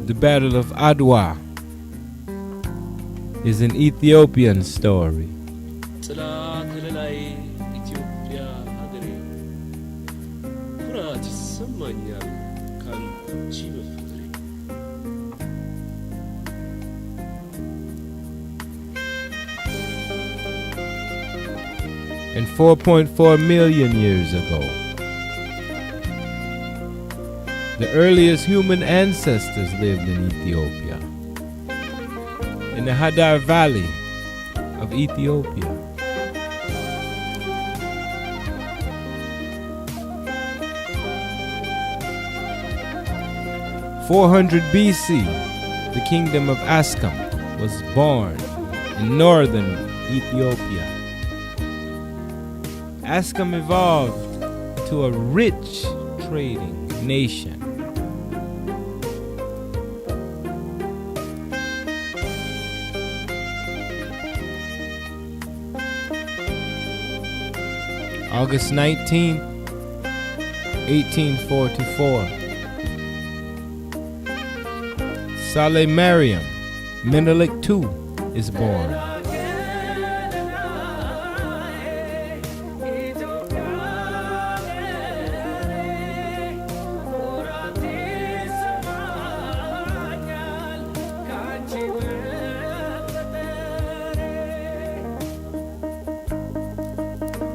The Battle of Adwa is an Ethiopian story. And 4.4 million years ago, the earliest human ancestors lived in Ethiopia, in the Hadar Valley of Ethiopia. In 400 BC, the kingdom of Askam was born in northern Ethiopia. Askam evolved to a rich trading nation. August 19, 1844, Saleh Mariam Menelik II is born.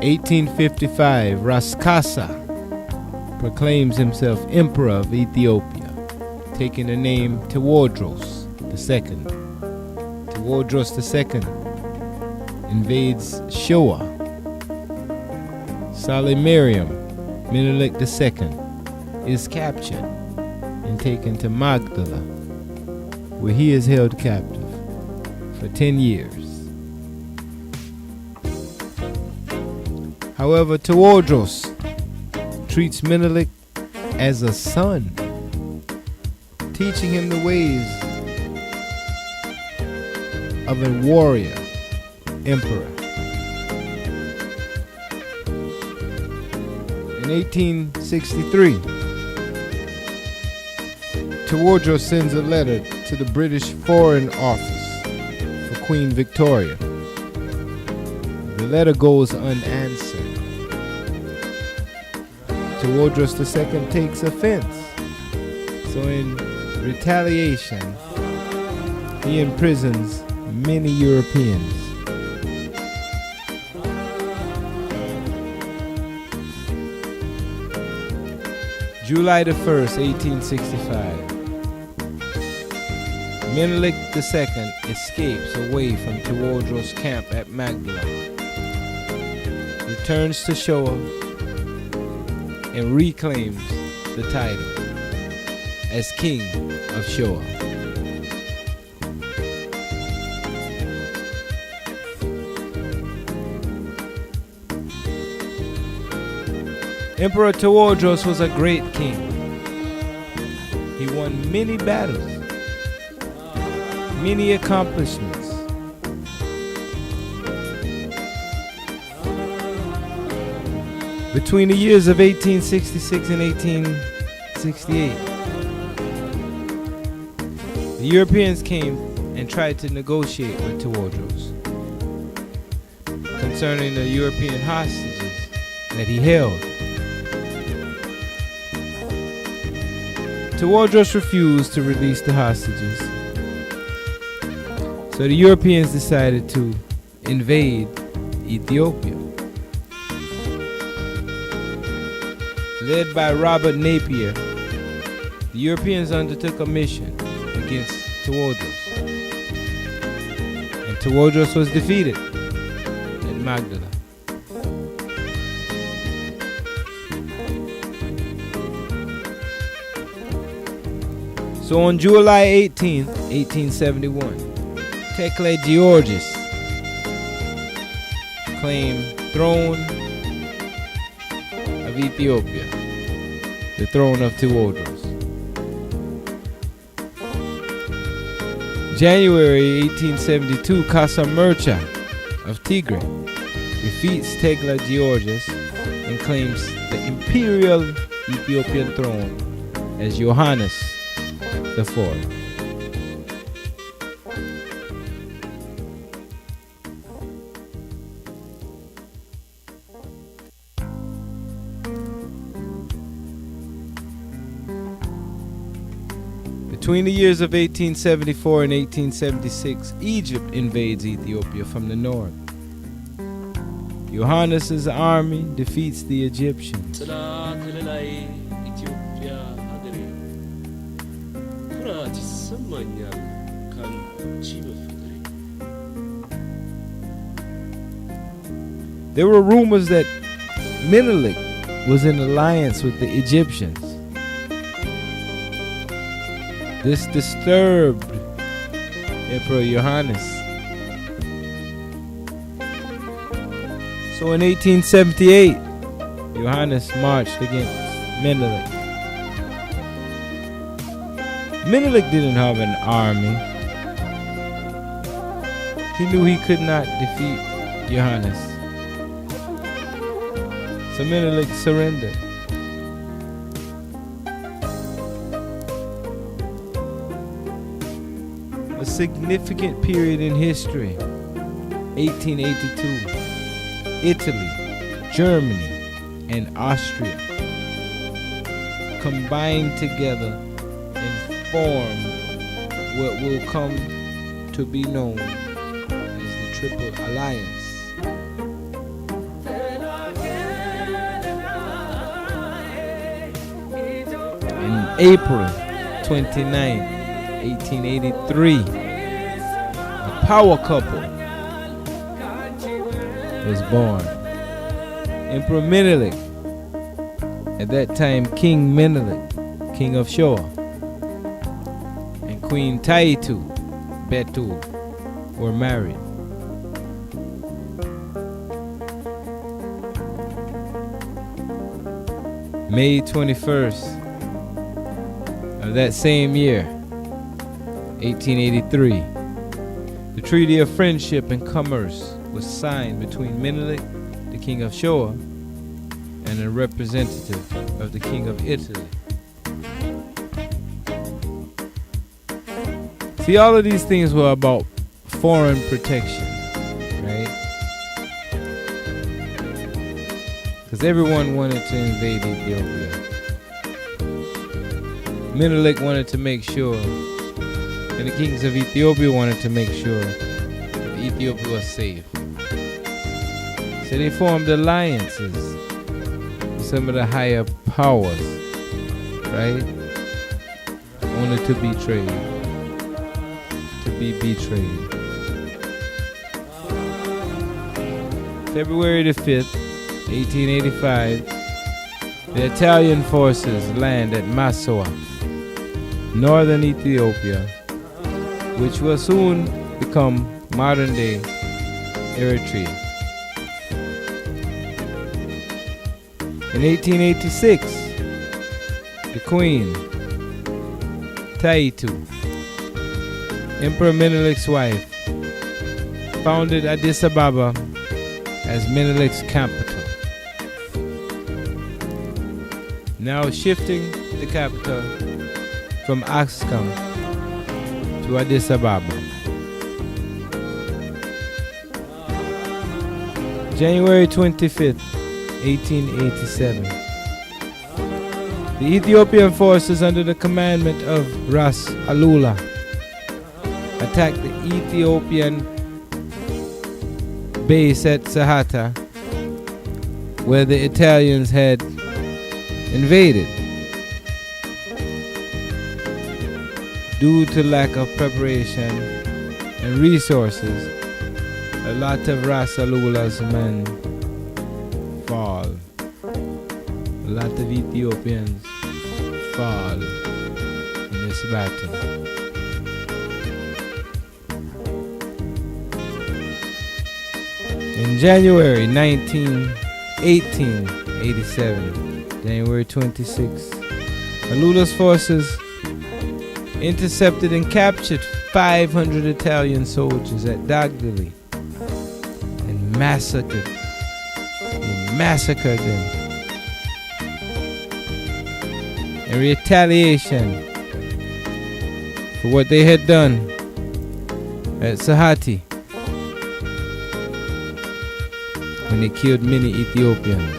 In 1855, Ras proclaims himself Emperor of Ethiopia, taking the name Tewodros II. Tewodros II invades Shoa. Saleh Mariam Menelik II is captured and taken to Magdala, where he is held captive for 10 years. However, Tewodros treats Menelik as a son, teaching him the ways of a warrior emperor. In 1863, Tewodros sends a letter to the British Foreign Office for Queen Victoria. The letter goes unanswered. Tewodros II takes offense, so in retaliation, he imprisons many Europeans. July the 1st, 1865, Menelik II escapes away from Tewodros' camp at Magdala, returns to Shoa, and reclaims the title as King of Shoa. Emperor Tewodros was a great king. He won many battles, many accomplishments. Between the years of 1866 and 1868, the Europeans came and tried to negotiate with Tewodros concerning the European hostages that he held. Tewodros refused to release the hostages, so the Europeans decided to invade Ethiopia. Led by Robert Napier, the Europeans undertook a mission against Tewodros, and Tewodros was defeated at Magdala. So on July 18, 1871, Tekle Georges claimed throne of Ethiopia, the throne of Tewodros. January 1872, Kasamercha of Tigray defeats Tekle Georges and claims the imperial Ethiopian throne as Johannes IV. Between the years of 1874 and 1876, Egypt invades Ethiopia from the north. Yohannes's army defeats the Egyptians. There were rumors that Menelik was in alliance with the Egyptians. This disturbed Emperor Yohannes. So in 1878, Yohannes marched against Menelik. Menelik didn't have an army. He knew he could not defeat Yohannes. So Menelik surrendered. A significant period in history, 1882, Italy, Germany, and Austria combined together and formed what will come to be known as the Triple Alliance. In April 29, 1883, a power couple was born. Emperor Menelik, at that time King Menelik, king of Shoa, and Queen Taitu, Betul, were married. May 21st of that same year, 1883, the Treaty of Friendship and Commerce was signed between Menelik, the king of Shoa, and a representative of the king of Italy. See, all of these things were about foreign protection, right? Because everyone wanted to invade Ethiopia. Menelik wanted to make sure, and the kings of Ethiopia wanted to make sure that Ethiopia was safe. So they formed alliances with some of the higher powers, right? Only to be betrayed. February the 5th, 1885, the Italian forces land at Massawa, northern Ethiopia, which will soon become modern-day Eritrea. In 1886, the Queen, Taitu, Emperor Menelik's wife, founded Addis Ababa as Menelik's capital, now shifting the capital from Aksum to Addis Ababa. January 25th, 1887. The Ethiopian forces under the commandment of Ras Alula attacked the Ethiopian base at Sahata, where the Italians had invaded. Due to lack of preparation and resources, a lot of Ras Alula's men fall. A lot of Ethiopians fall in this battle. In January 1887, January 26, Alula's forces intercepted and captured 500 Italian soldiers at Dagdali and massacred them. In retaliation for what they had done at Sahati, when they killed many Ethiopians.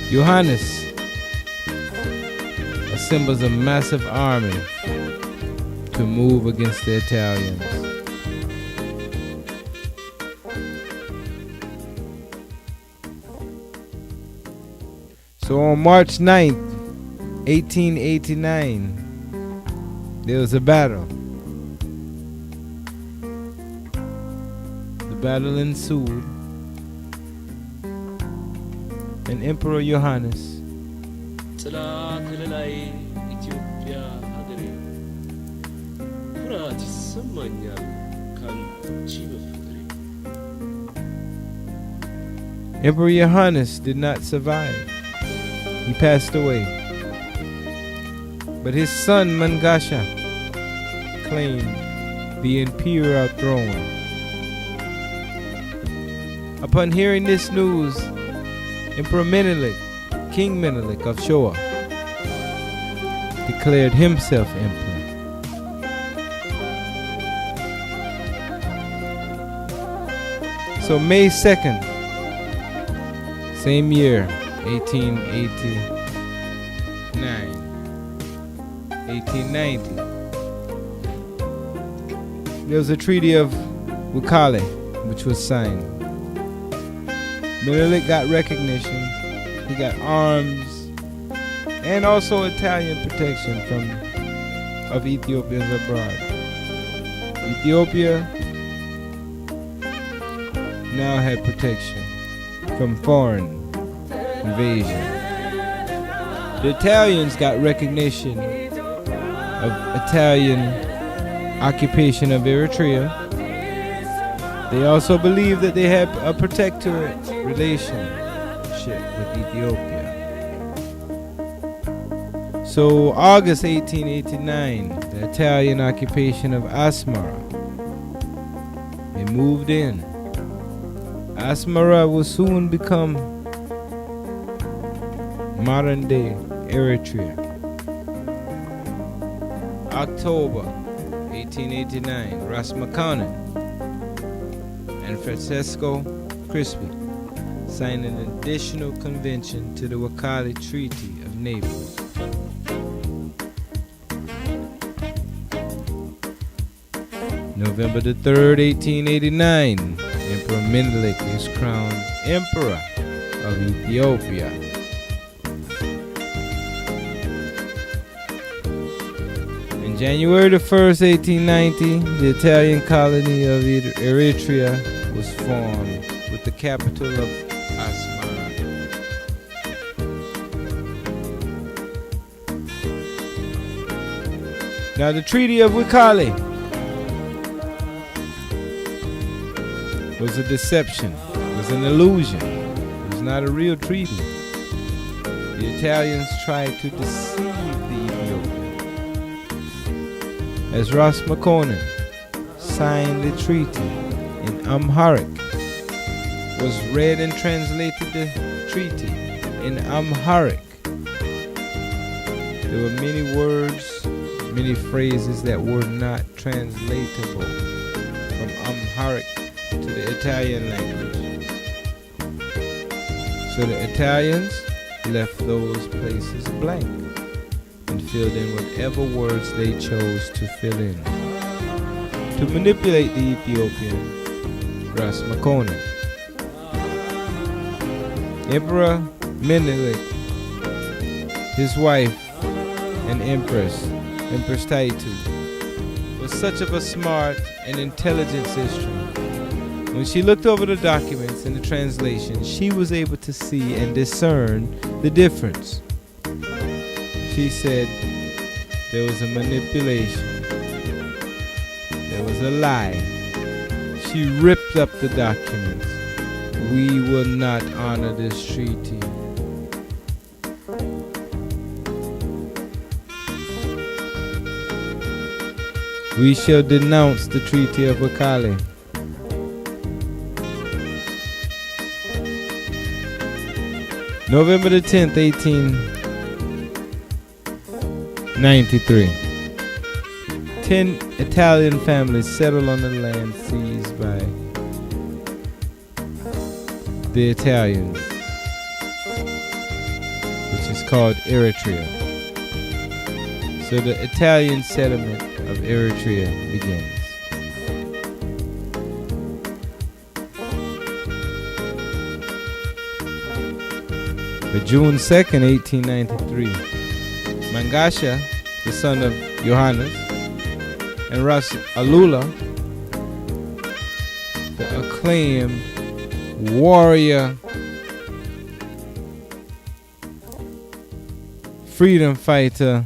Yohannes, a assembles a massive army to move against the Italians. So on March 9th, 1889, there was a battle. The battle ensued, and Emperor Johannes Emperor Johannes did not survive. He passed away. But his son Mangasha claimed the imperial throne. Upon hearing this news, Emperor Menelik, King Menelik of Showa, declared himself emperor. So May 2nd, same year, 1890, there was a treaty of Wukale, which was signed. Menelik got recognition, he got arms, and also Italian protection of Ethiopians abroad. Ethiopia now had protection from foreign invasion. The Italians got recognition of Italian occupation of Eritrea. They also believed that they had a protectorate relationship with Ethiopia. So August 1889, the Italian occupation of Asmara, they moved in. Asmara will soon become modern day Eritrea. October 1889, Ras Imon and Francesco Crispi signed an additional convention to the Wukale Treaty of Naples. November the 3rd, 1889, Emperor Menelik is crowned Emperor of Ethiopia. On January the 1st, 1890, the Italian colony of Eritrea was formed with the capital of Asmara. Now the Treaty of Wukale was a deception, was an illusion. It was not a real treaty. The Italians tried to deceive the Ethiopians. As Ras Imon signed the treaty in Amharic, was read and translated the treaty in Amharic. There were many words, many phrases that were not translatable from Amharic to the Italian language. So the Italians left those places blank and filled in whatever words they chose to fill in to manipulate the Ethiopian Ras Imon. Emperor Menelik, his wife and Empress Taitu, was such of a smart and intelligent sister. When she looked over the documents and the translation, she was able to see and discern the difference. She said there was a manipulation. There was a lie. She ripped up the documents. We will not honor this treaty. We shall denounce the Treaty of Wukale. November the 10th, 1893. 10 Italian families settled on the land seized by the Italians, which is called Eritrea. So the Italian settlement of Eritrea begins. But June 2nd, 1893, Mangasha, the son of Johannes, and Ras Alula, the acclaimed warrior, freedom fighter,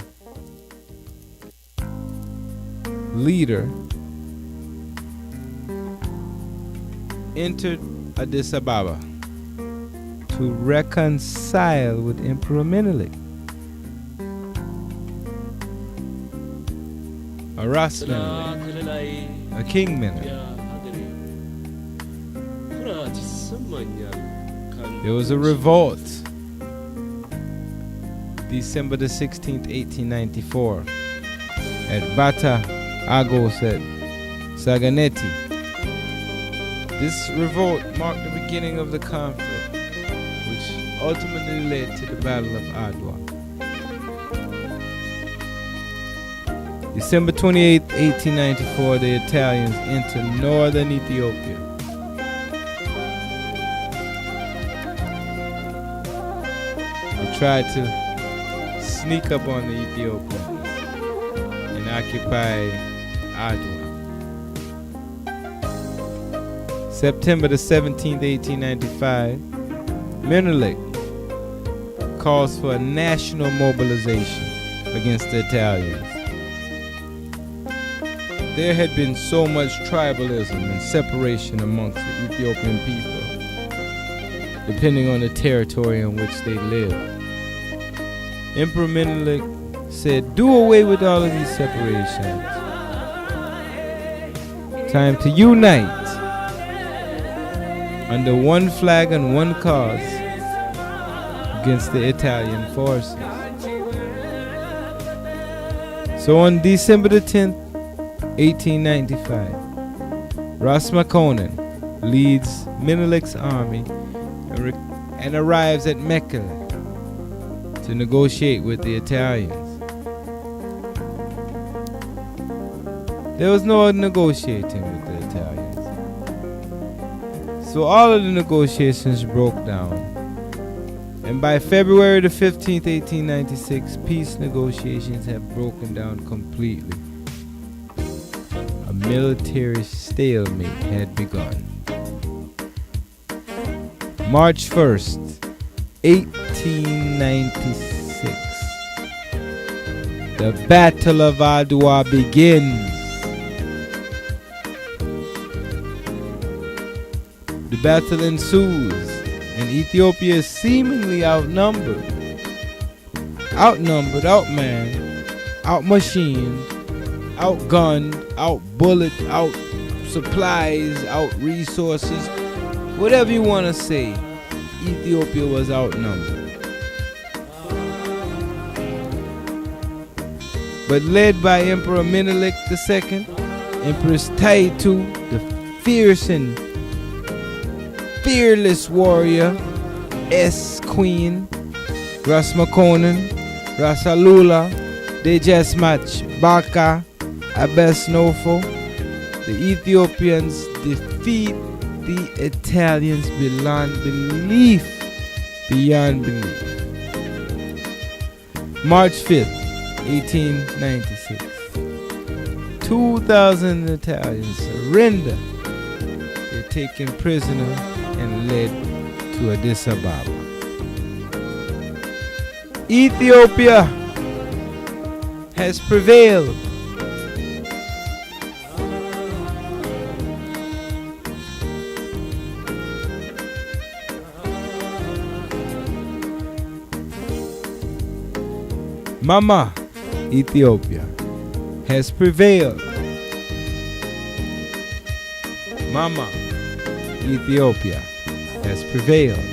leader, entered Addis Ababa to reconcile with Emperor Menelik. A Ras Menelik, a King Menelik. There was a revolt December the 16th, 1894 at Bata Agos at Saganeti. This revolt marked the beginning of the conflict, which ultimately led to the Battle of Adwa. December 28, 1894, the Italians entered northern Ethiopia. They tried to sneak up on the Ethiopians and occupy Adwa. September the 17th, 1895, Menelik calls for a national mobilization against the Italians. There had been so much tribalism and separation amongst the Ethiopian people, depending on the territory in which they lived. Emperor Menelik said, do away with all of these separations. Time to unite under one flag and one cause against the Italian forces. So on December the 10th, 1895, Ras Makonnen leads Menelik's army and arrives at Menelik to negotiate with the Italians. There was no negotiating with the Italians. So all of the negotiations broke down. And by February the 15th, 1896, peace negotiations have broken down completely. A military stalemate had begun. March 1st, 1896. The Battle of Adwa begins. The battle ensues, and Ethiopia is seemingly outnumbered, outmanned, outmachined, outgunned, outbulleted, out supplies, out resources, whatever you want to say. Ethiopia was outnumbered. But led by Emperor Menelik II, Empress Taitu, the fierce and fearless warrior, S-Queen, Ras Makonnen, Ras Alula, Dejesmach Baka, Abesnofo, the Ethiopians defeat the Italians beyond belief. March 5th, 1896. 2,000 Italians surrender. They're taken prisoner and led to Addis Ababa. Ethiopia has prevailed. Mama Ethiopia has prevailed. Mama Ethiopia has prevailed.